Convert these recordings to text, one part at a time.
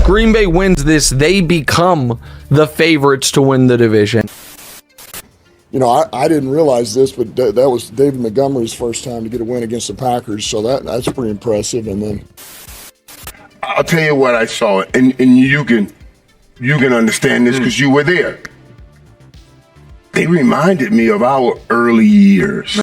Green Bay wins this, they become the favorites to win the division. You know, I didn't realize this, but that was David Montgomery's first time to get a win against the Packers, so that's pretty impressive. And then I'll tell you what I saw, and you can understand this because you were there. They reminded me of our early years.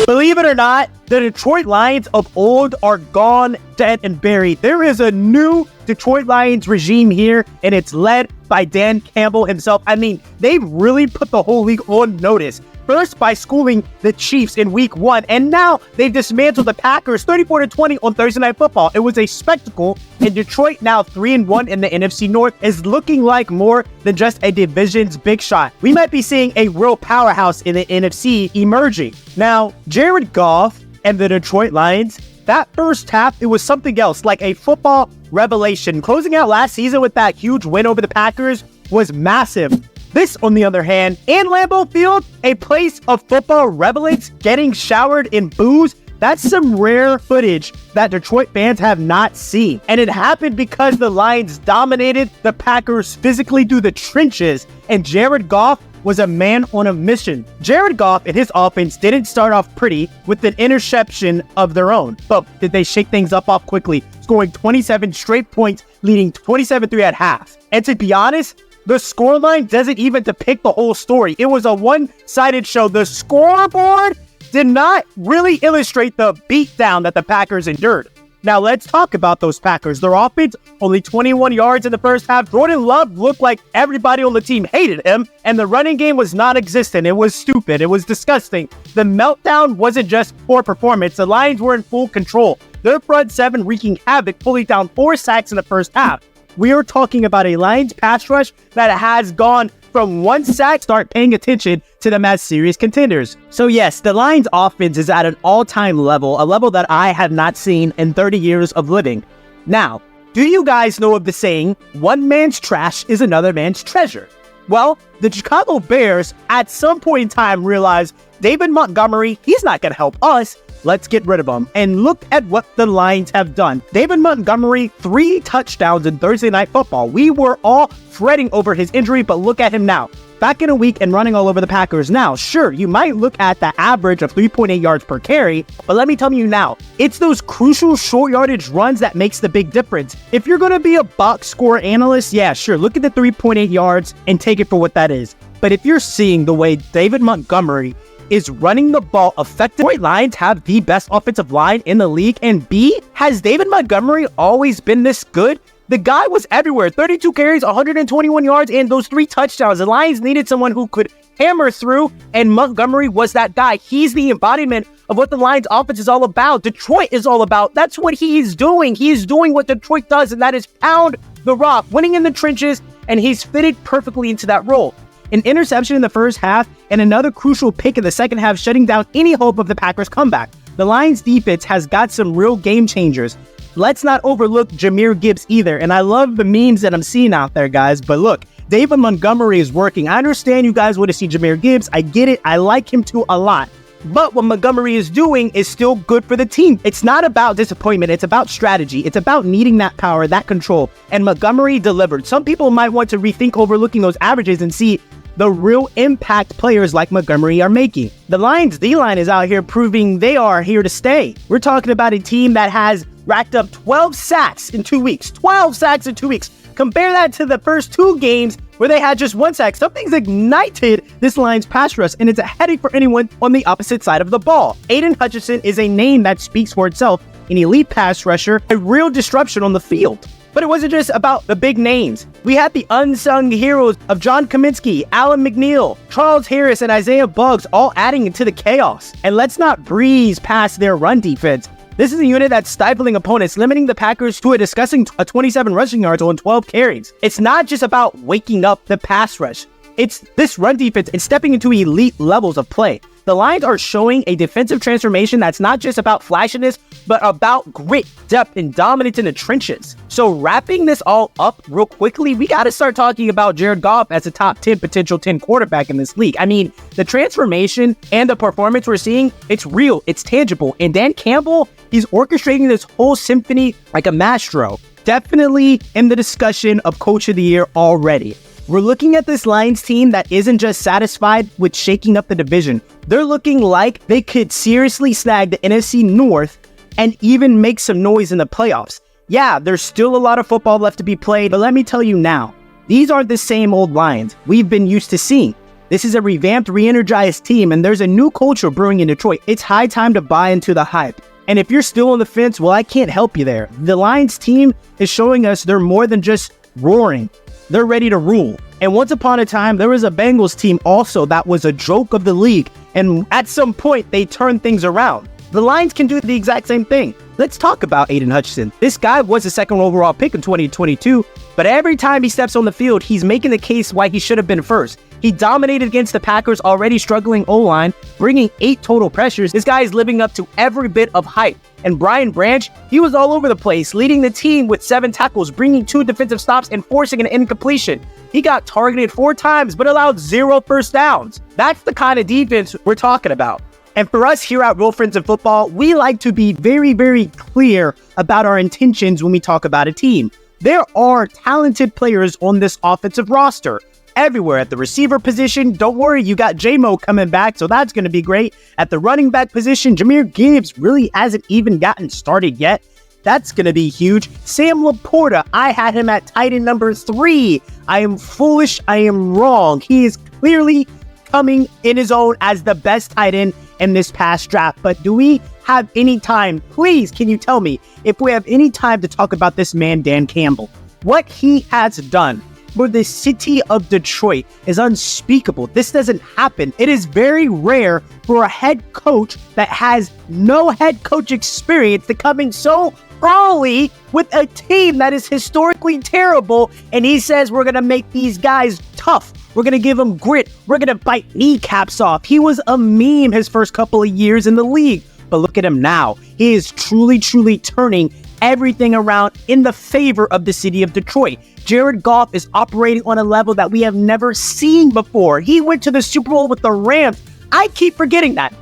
Believe it or not, the Detroit Lions of old are gone, dead, and buried. There is a new Detroit Lions regime here, and it's led by Dan Campbell himself. I mean, they've really put the whole league on notice. First, by schooling the Chiefs in Week 1, and now they've dismantled the Packers 34-20 on Thursday Night Football. It was a spectacle, and Detroit, now 3-1 in the NFC North, is looking like more than just a division's big shot. We might be seeing a real powerhouse in the NFC emerging. Now, Jared Goff and the Detroit Lions, that first half, it was something else, like a football revelation. Closing out last season with that huge win over the Packers was massive. This, on the other hand, in Lambeau Field, a place of football relevance, getting showered in booze, that's some rare footage that Detroit fans have not seen. And it happened because the Lions dominated the Packers physically through the trenches, and Jared Goff was a man on a mission. Jared Goff and his offense didn't start off pretty with an interception of their own, but did they shake things up off quickly, scoring 27 straight points, leading 27-3 at half. And to be honest, the scoreline doesn't even depict the whole story. It was a one-sided show. The scoreboard did not really illustrate the beatdown that the Packers endured. Now let's talk about those Packers. Their offense, only 21 yards in the first half. Jordan Love looked like everybody on the team hated him, and the running game was non-existent. It was stupid. It was disgusting. The meltdown wasn't just poor performance. The Lions were in full control. Their front seven wreaking havoc, pulling down 4 sacks in the first half. We are talking about a Lions pass rush that has gone from 1 sack. Start paying attention to them as serious contenders. So yes, the Lions offense is at an all-time level, a level that I have not seen in 30 years of living. Now, do you guys know of the saying, one man's trash is another man's treasure? Well, the Chicago Bears at some point in time realized David Montgomery, he's not going to help us. Let's get rid of him. And look at what the Lions have done. David Montgomery, 3 touchdowns in Thursday Night Football. We were all fretting over his injury, but look at him now. Back in a week and running all over the Packers. Now, sure, you might look at the average of 3.8 yards per carry, but let me tell you now, it's those crucial short yardage runs that makes the big difference. If you're going to be a box score analyst, yeah, sure, look at the 3.8 yards and take it for what that is. But if you're seeing the way David Montgomery is running the ball effectively, Detroit Lions have the best offensive line in the league, and B, has David Montgomery always been this good? The guy was everywhere. 32 carries, 121 yards, and those 3 touchdowns. The Lions needed someone who could hammer through, and Montgomery was that guy. He's the embodiment of what the Lions offense is all about. Detroit is all about. That's what he's doing. He's doing what Detroit does, and that is pound the rock, winning in the trenches, and he's fitted perfectly into that role. An interception in the first half, and another crucial pick in the second half, shutting down any hope of the Packers' comeback. The Lions' defense has got some real game changers. Let's not overlook Jahmyr Gibbs either, and I love the memes that I'm seeing out there, guys, but look, David Montgomery is working. I understand you guys want to see Jahmyr Gibbs. I get it. I like him too a lot. But what Montgomery is doing is still good for the team. It's not about disappointment. It's about strategy. It's about needing that power, that control, and Montgomery delivered. Some people might want to rethink overlooking those averages and see the real impact players like Montgomery are making. The Lions D-line is out here proving they are here to stay. We're talking about a team that has racked up 12 sacks in 2 weeks. 12 sacks in 2 weeks. Compare that to the first 2 games where they had just 1 sack. Something's ignited this Lions pass rush, and it's a headache for anyone on the opposite side of the ball. Aiden Hutchinson is a name that speaks for itself, an elite pass rusher, a real disruption on the field. But it wasn't just about the big names. We had the unsung heroes of John Kaminsky, Alan McNeil, Charles Harris, and Isaiah Buggs all adding into the chaos. And let's not breeze past their run defense. This is a unit that's stifling opponents, limiting the Packers to a disgusting 27 rushing yards on 12 carries. It's not just about waking up the pass rush. It's this run defense and stepping into elite levels of play. The Lions are showing a defensive transformation that's not just about flashiness, but about grit, depth, and dominance in the trenches. So wrapping this all up real quickly, we got to start talking about Jared Goff as a top 10 potential 10 quarterback in this league. I mean, the transformation and the performance we're seeing, it's real, it's tangible. And Dan Campbell, he's orchestrating this whole symphony like a maestro. definitely in the discussion of Coach of the Year already. We're looking at this Lions team that isn't just satisfied with shaking up the division. They're looking like they could seriously snag the NFC North and even make some noise in the playoffs. Yeah, there's still a lot of football left to be played, but let me tell you now, these aren't the same old Lions we've been used to seeing. This is a revamped, re-energized team, and there's a new culture brewing in Detroit. It's high time to buy into the hype. And if you're still on the fence, well, I can't help you there. The Lions team is showing us they're more than just roaring. They're ready to rule. And once upon a time, there was a Bengals team also that was a joke of the league. And at some point, they turned things around. The Lions can do the exact same thing. Let's talk about Aiden Hutchinson. This guy was a second overall pick in 2022, but every time he steps on the field, he's making the case why he should have been first. He dominated against the Packers' already struggling O-line, bringing 8 total pressures. This guy is living up to every bit of hype. And Brian Branch, he was all over the place, leading the team with 7 tackles, bringing 2 defensive stops, and forcing an incompletion. He got targeted 4 times, but allowed 0 first downs. That's the kind of defense we're talking about. And for us here at Real Friends of Football, we like to be very, very clear about our intentions when we talk about a team. There are talented players on this offensive roster. Everywhere at the receiver position, don't worry, you got J-Mo coming back, so that's going to be great. At the running back position, Jahmyr Gibbs really hasn't even gotten started yet. That's going to be huge. Sam Laporta, I had him at tight end number 3. I am foolish. I am wrong. He is clearly coming in his own as the best tight end in this past draft. But do we have any time? Please, can you tell me if we have any time to talk about this man, Dan Campbell? What he has done for the city of Detroit is unspeakable. This doesn't happen. It is very rare for a head coach that has no head coach experience to come in so early with a team that is historically terrible, and he says we're going to make these guys tough. We're going to give them grit. We're going to bite kneecaps off. He was a meme his first couple of years in the league, but look at him now. He is truly, truly turning everything around in the favor of the city of Detroit. Jared Goff is operating on a level that we have never seen before. He went to the Super Bowl with the Rams. I keep forgetting that.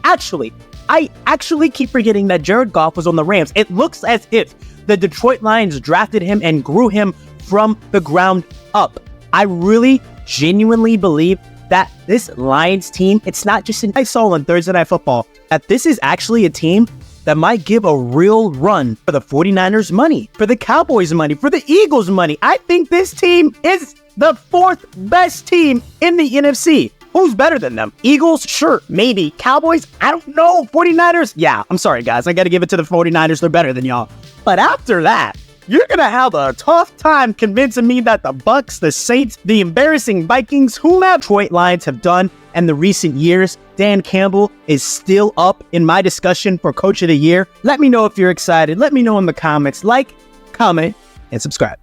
I actually keep forgetting that Jared Goff was on the Rams. It looks as if the Detroit Lions drafted him and grew him from the ground up. I really genuinely believe that this Lions team, it's not just I saw on Thursday Night Football, that this is actually a team that might give a real run for the 49ers money, for the Cowboys money, for the Eagles money. I think this team is the 4th best team in the NFC. Who's better than them? Eagles? Sure, maybe. Cowboys? I don't know. 49ers? Yeah, I'm sorry, guys. I got to give it to the 49ers. They're better than y'all. But after that, you're going to have a tough time convincing me that the Bucs, the Saints, the embarrassing Vikings, whomever Detroit Lions have done in the recent years, Dan Campbell is still up in my discussion for Coach of the Year. Let me know if you're excited. Let me know in the comments. Like, comment, and subscribe.